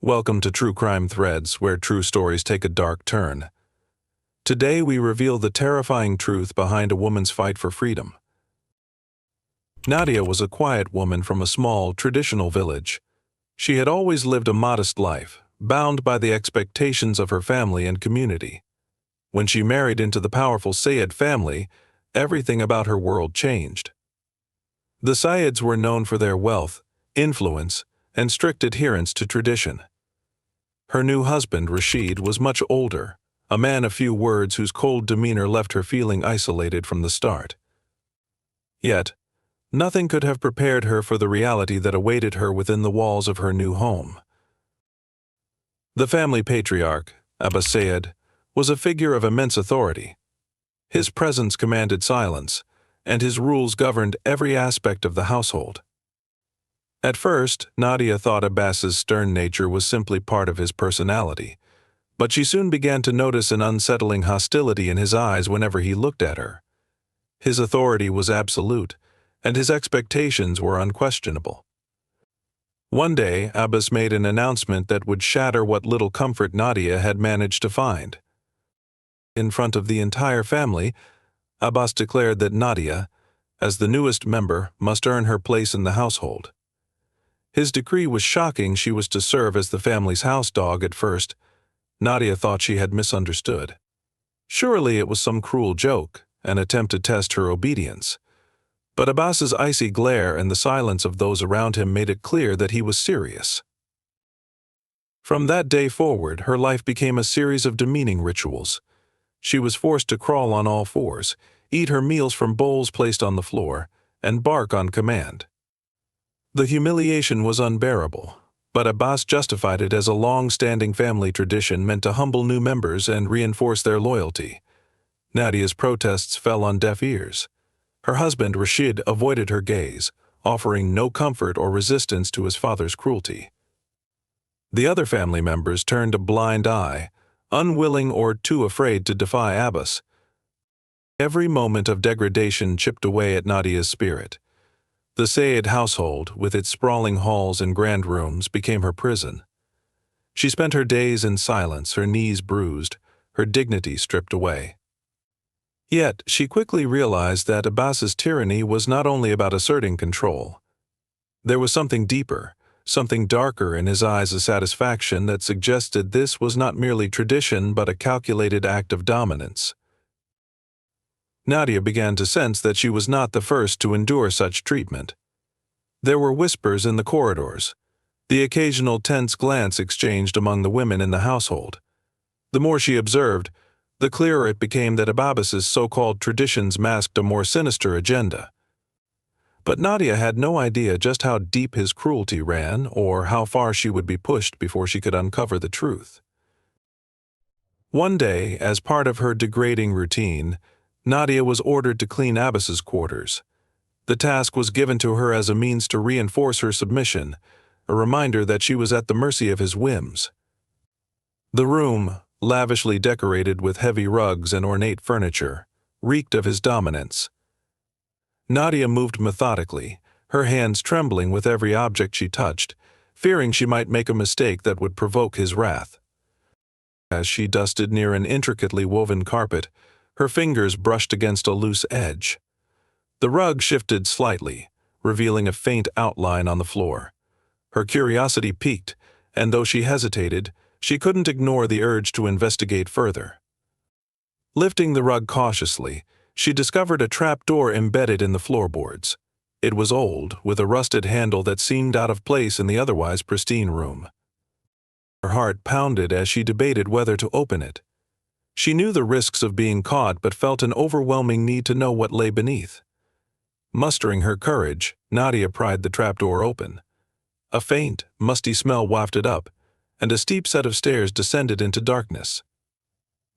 Welcome to True Crime Threads, where true stories take a dark turn. Today we reveal the terrifying truth behind a woman's fight for freedom. Nadia was a quiet woman from a small, traditional village. She had always lived a modest life, bound by the expectations of her family and community. When she married into the powerful Sayed family, everything about her world changed. The Sayeds were known for their wealth, influence, and strict adherence to tradition. Her new husband, Rashid, was much older, a man of few words whose cold demeanor left her feeling isolated from the start. Yet, nothing could have prepared her for the reality that awaited her within the walls of her new home. The family patriarch, Abbas Sayed, was a figure of immense authority. His presence commanded silence, and his rules governed every aspect of the household. At first, Nadia thought Abbas's stern nature was simply part of his personality, but she soon began to notice an unsettling hostility in his eyes whenever he looked at her. His authority was absolute, and his expectations were unquestionable. One day, Abbas made an announcement that would shatter what little comfort Nadia had managed to find. In front of the entire family, Abbas declared that Nadia, as the newest member, must earn her place in the household. His decree was shocking. She was to serve as the family's house dog. At first, Nadia thought she had misunderstood. Surely it was some cruel joke, an attempt to test her obedience. But Abbas's icy glare and the silence of those around him made it clear that he was serious. From that day forward, her life became a series of demeaning rituals. She was forced to crawl on all fours, eat her meals from bowls placed on the floor, and bark on command. The humiliation was unbearable, but Abbas justified it as a long-standing family tradition meant to humble new members and reinforce their loyalty. Nadia's protests fell on deaf ears. Her husband, Rashid, avoided her gaze, offering no comfort or resistance to his father's cruelty. The other family members turned a blind eye, unwilling or too afraid to defy Abbas. Every moment of degradation chipped away at Nadia's spirit. The Sayed household, with its sprawling halls and grand rooms, became her prison. She spent her days in silence, her knees bruised, her dignity stripped away. Yet, she quickly realized that Abbas's tyranny was not only about asserting control. There was something deeper, something darker in his eyes, a satisfaction that suggested this was not merely tradition but a calculated act of dominance. Nadia began to sense that she was not the first to endure such treatment. There were whispers in the corridors, the occasional tense glance exchanged among the women in the household. The more she observed, the clearer it became that Abbas's so-called traditions masked a more sinister agenda. But Nadia had no idea just how deep his cruelty ran or how far she would be pushed before she could uncover the truth. One day, as part of her degrading routine, Nadia was ordered to clean Abbas's quarters. The task was given to her as a means to reinforce her submission, a reminder that she was at the mercy of his whims. The room, lavishly decorated with heavy rugs and ornate furniture, reeked of his dominance. Nadia moved methodically, her hands trembling with every object she touched, fearing she might make a mistake that would provoke his wrath. As she dusted near an intricately woven carpet, her fingers brushed against a loose edge. The rug shifted slightly, revealing a faint outline on the floor. Her curiosity piqued, and though she hesitated, she couldn't ignore the urge to investigate further. Lifting the rug cautiously, she discovered a trapdoor embedded in the floorboards. It was old, with a rusted handle that seemed out of place in the otherwise pristine room. Her heart pounded as she debated whether to open it. She knew the risks of being caught but felt an overwhelming need to know what lay beneath. Mustering her courage, Nadia pried the trapdoor open. A faint, musty smell wafted up, and a steep set of stairs descended into darkness.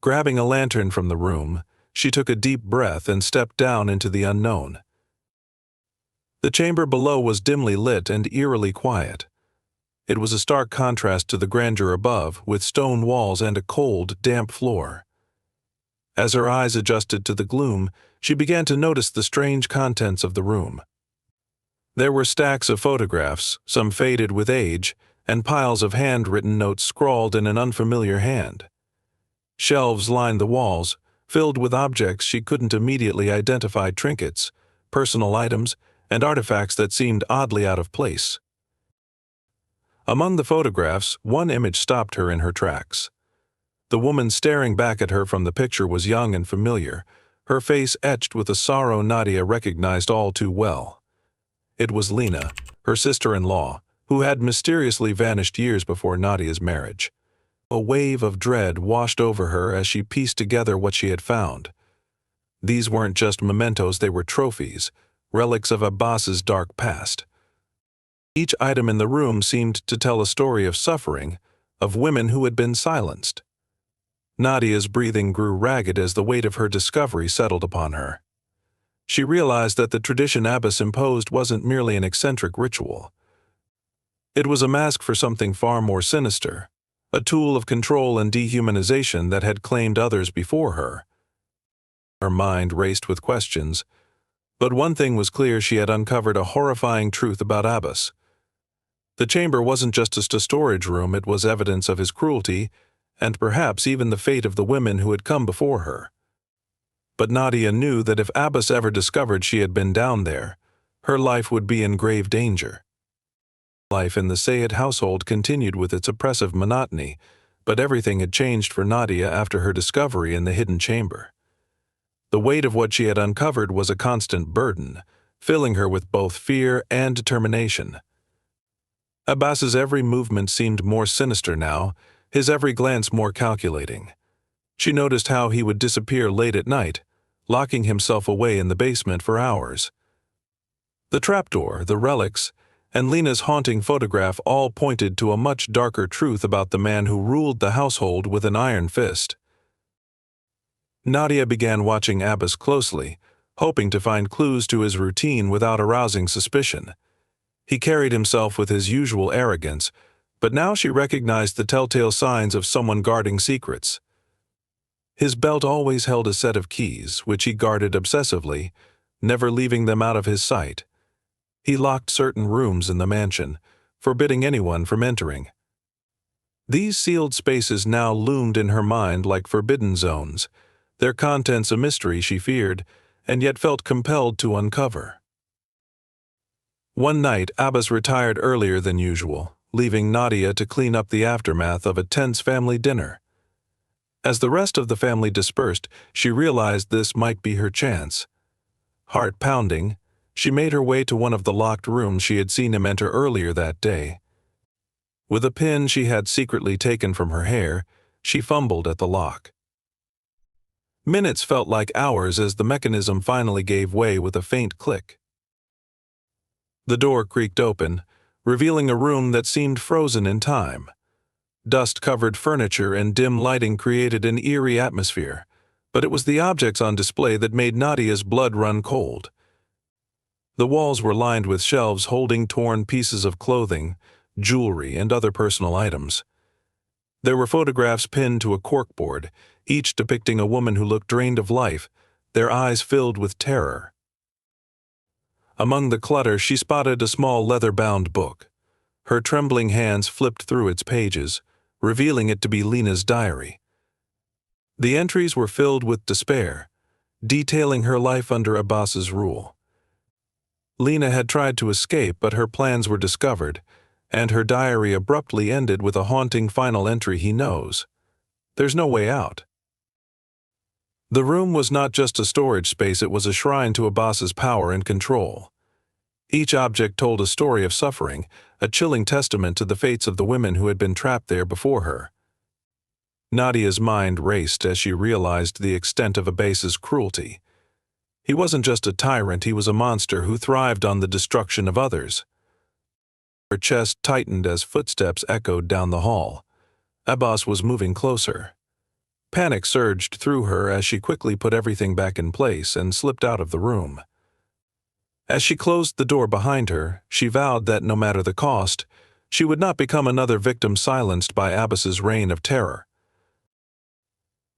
Grabbing a lantern from the room, she took a deep breath and stepped down into the unknown. The chamber below was dimly lit and eerily quiet. It was a stark contrast to the grandeur above, with stone walls and a cold, damp floor. As her eyes adjusted to the gloom, she began to notice the strange contents of the room. There were stacks of photographs, some faded with age, and piles of handwritten notes scrawled in an unfamiliar hand. Shelves lined the walls, filled with objects she couldn't immediately identify: trinkets, personal items, and artifacts that seemed oddly out of place. Among the photographs, one image stopped her in her tracks. The woman staring back at her from the picture was young and familiar, her face etched with a sorrow Nadia recognized all too well. It was Lena, her sister-in-law, who had mysteriously vanished years before Nadia's marriage. A wave of dread washed over her as she pieced together what she had found. These weren't just mementos, they were trophies, relics of Abbas's dark past. Each item in the room seemed to tell a story of suffering, of women who had been silenced. Nadia's breathing grew ragged as the weight of her discovery settled upon her. She realized that the tradition Abbas imposed wasn't merely an eccentric ritual. It was a mask for something far more sinister, a tool of control and dehumanization that had claimed others before her. Her mind raced with questions, but one thing was clear: she had uncovered a horrifying truth about Abbas. The chamber wasn't just a storage room, it was evidence of his cruelty, and perhaps even the fate of the women who had come before her. But Nadia knew that if Abbas ever discovered she had been down there, her life would be in grave danger. Life in the Sayed household continued with its oppressive monotony, but everything had changed for Nadia after her discovery in the hidden chamber. The weight of what she had uncovered was a constant burden, filling her with both fear and determination. Abbas's every movement seemed more sinister now, his every glance more calculating. She noticed how he would disappear late at night, locking himself away in the basement for hours. The trapdoor, the relics, and Lena's haunting photograph all pointed to a much darker truth about the man who ruled the household with an iron fist. Nadia began watching Abbas closely, hoping to find clues to his routine without arousing suspicion. He carried himself with his usual arrogance, but now she recognized the telltale signs of someone guarding secrets. His belt always held a set of keys, which he guarded obsessively, never leaving them out of his sight. He locked certain rooms in the mansion, forbidding anyone from entering. These sealed spaces now loomed in her mind like forbidden zones, their contents a mystery she feared, and yet felt compelled to uncover. One night, Abbas retired earlier than usual, leaving Nadia to clean up the aftermath of a tense family dinner. As the rest of the family dispersed, she realized this might be her chance. Heart pounding, she made her way to one of the locked rooms she had seen him enter earlier that day. With a pin she had secretly taken from her hair, she fumbled at the lock. Minutes felt like hours as the mechanism finally gave way with a faint click. The door creaked open, revealing a room that seemed frozen in time. Dust-covered furniture and dim lighting created an eerie atmosphere, but it was the objects on display that made Nadia's blood run cold. The walls were lined with shelves holding torn pieces of clothing, jewelry, and other personal items. There were photographs pinned to a corkboard, each depicting a woman who looked drained of life, their eyes filled with terror. Among the clutter, she spotted a small leather-bound book. Her trembling hands flipped through its pages, revealing it to be Lena's diary. The entries were filled with despair, detailing her life under Abbas's rule. Lena had tried to escape, but her plans were discovered, and her diary abruptly ended with a haunting final entry: "He knows. There's no way out." The room was not just a storage space, it was a shrine to Abbas's power and control. Each object told a story of suffering, a chilling testament to the fates of the women who had been trapped there before her. Nadia's mind raced as she realized the extent of Abbas's cruelty. He wasn't just a tyrant, he was a monster who thrived on the destruction of others. Her chest tightened as footsteps echoed down the hall. Abbas was moving closer. Panic surged through her as she quickly put everything back in place and slipped out of the room. As she closed the door behind her, she vowed that no matter the cost, she would not become another victim silenced by Abbas's reign of terror.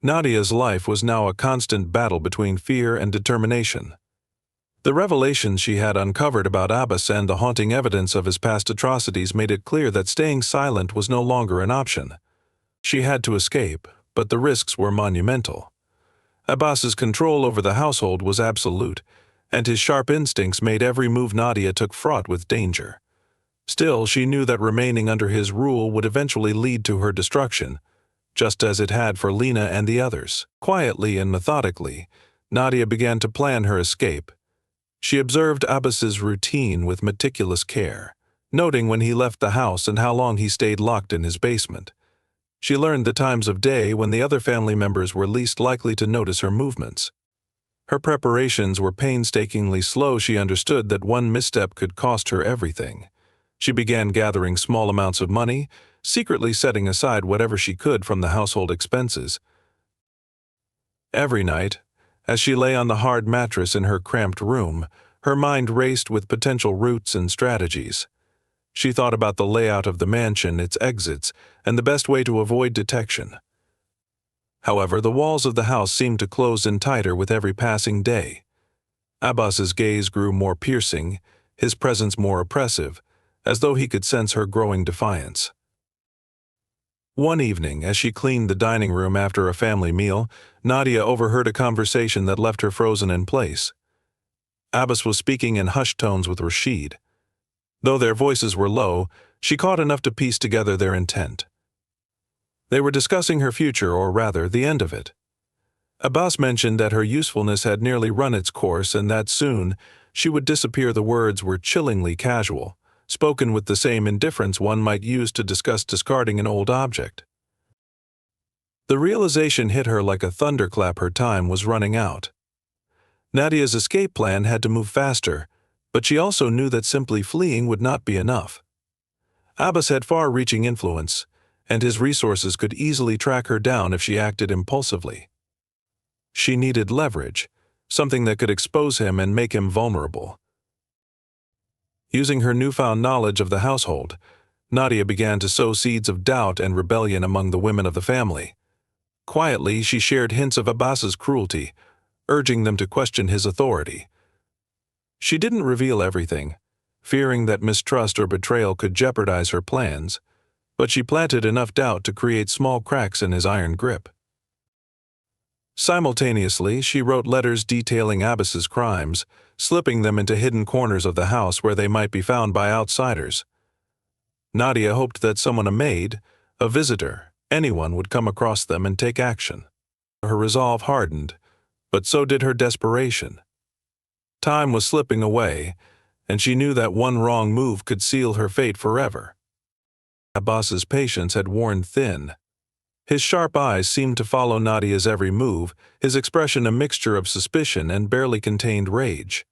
Nadia's life was now a constant battle between fear and determination. The revelations she had uncovered about Abbas and the haunting evidence of his past atrocities made it clear that staying silent was no longer an option. She had to escape, but the risks were monumental. Abbas's control over the household was absolute, and his sharp instincts made every move Nadia took fraught with danger. Still, she knew that remaining under his rule would eventually lead to her destruction, just as it had for Lena and the others. Quietly and methodically, Nadia began to plan her escape. She observed Abbas's routine with meticulous care, noting when he left the house and how long he stayed locked in his basement. She learned the times of day when the other family members were least likely to notice her movements. Her preparations were painstakingly slow. She understood that one misstep could cost her everything. She began gathering small amounts of money, secretly setting aside whatever she could from the household expenses. Every night, as she lay on the hard mattress in her cramped room, her mind raced with potential routes and strategies. She thought about the layout of the mansion, its exits, and the best way to avoid detection. However, the walls of the house seemed to close in tighter with every passing day. Abbas's gaze grew more piercing, his presence more oppressive, as though he could sense her growing defiance. One evening, as she cleaned the dining room after a family meal, Nadia overheard a conversation that left her frozen in place. Abbas was speaking in hushed tones with Rashid. Though their voices were low, she caught enough to piece together their intent. They were discussing her future, or rather, the end of it. Abbas mentioned that her usefulness had nearly run its course and that soon she would disappear. The words were chillingly casual, spoken with the same indifference one might use to discuss discarding an old object. The realization hit her like a thunderclap. Her time was running out. Nadia's escape plan had to move faster, but she also knew that simply fleeing would not be enough. Abbas had far-reaching influence, and his resources could easily track her down if she acted impulsively. She needed leverage, something that could expose him and make him vulnerable. Using her newfound knowledge of the household, Nadia began to sow seeds of doubt and rebellion among the women of the family. Quietly, she shared hints of Abbas's cruelty, urging them to question his authority. She didn't reveal everything, fearing that mistrust or betrayal could jeopardize her plans, but she planted enough doubt to create small cracks in his iron grip. Simultaneously, she wrote letters detailing Abbas's crimes, slipping them into hidden corners of the house where they might be found by outsiders. Nadia hoped that someone, a maid, a visitor, anyone would come across them and take action. Her resolve hardened, but so did her desperation. Time was slipping away, and she knew that one wrong move could seal her fate forever. Abbas's patience had worn thin. His sharp eyes seemed to follow Nadia's every move, his expression a mixture of suspicion and barely contained rage.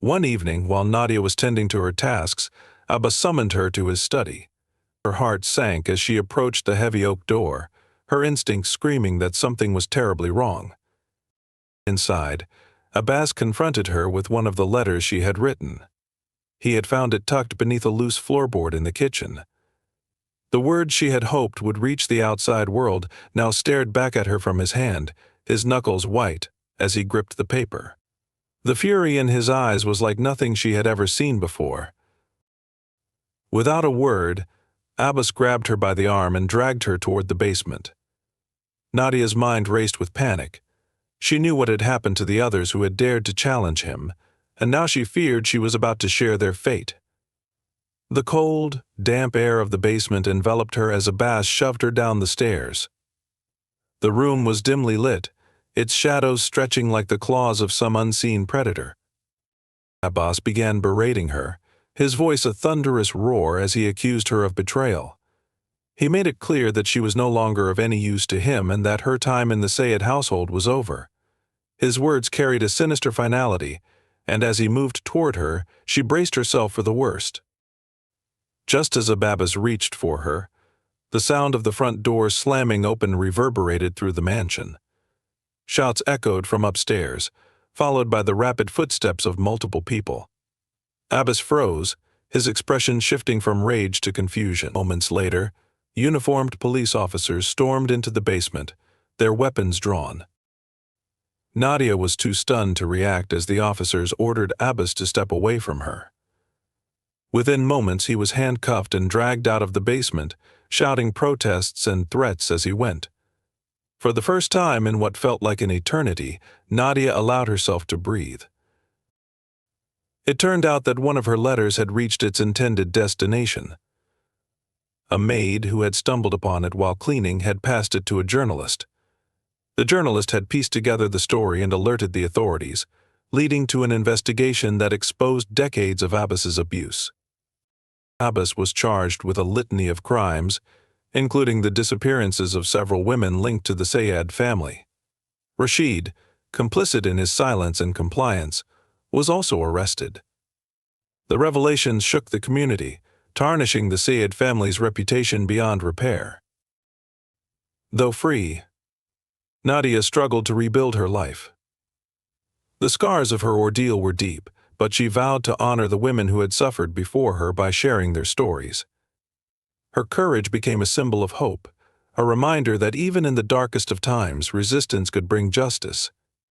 One evening, while Nadia was tending to her tasks, Abbas summoned her to his study. Her heart sank as she approached the heavy oak door, her instincts screaming that something was terribly wrong. Inside, Abbas confronted her with one of the letters she had written. He had found it tucked beneath a loose floorboard in the kitchen. The words she had hoped would reach the outside world now stared back at her from his hand, his knuckles white, as he gripped the paper. The fury in his eyes was like nothing she had ever seen before. Without a word, Abbas grabbed her by the arm and dragged her toward the basement. Nadia's mind raced with panic. She knew what had happened to the others who had dared to challenge him, and now she feared she was about to share their fate. The cold, damp air of the basement enveloped her as Abbas shoved her down the stairs. The room was dimly lit, its shadows stretching like the claws of some unseen predator. Abbas began berating her, his voice a thunderous roar as he accused her of betrayal. He made it clear that she was no longer of any use to him and that her time in the Sayed household was over. His words carried a sinister finality, and as he moved toward her, she braced herself for the worst. Just as Abbas reached for her, the sound of the front door slamming open reverberated through the mansion. Shouts echoed from upstairs, followed by the rapid footsteps of multiple people. Abbas froze, his expression shifting from rage to confusion. Moments later, uniformed police officers stormed into the basement, their weapons drawn. Nadia was too stunned to react as the officers ordered Abbas to step away from her. Within moments he was handcuffed and dragged out of the basement, shouting protests and threats as he went. For the first time in what felt like an eternity, Nadia allowed herself to breathe. It turned out that one of her letters had reached its intended destination. A maid who had stumbled upon it while cleaning had passed it to a journalist. The journalist had pieced together the story and alerted the authorities, leading to an investigation that exposed decades of Abbas's abuse. Abbas was charged with a litany of crimes, including the disappearances of several women linked to the Sayed family. Rashid, complicit in his silence and compliance, was also arrested. The revelations shook the community, tarnishing the Sayed family's reputation beyond repair. Though free, Nadia struggled to rebuild her life. The scars of her ordeal were deep, but she vowed to honor the women who had suffered before her by sharing their stories. Her courage became a symbol of hope, a reminder that even in the darkest of times, resistance could bring justice.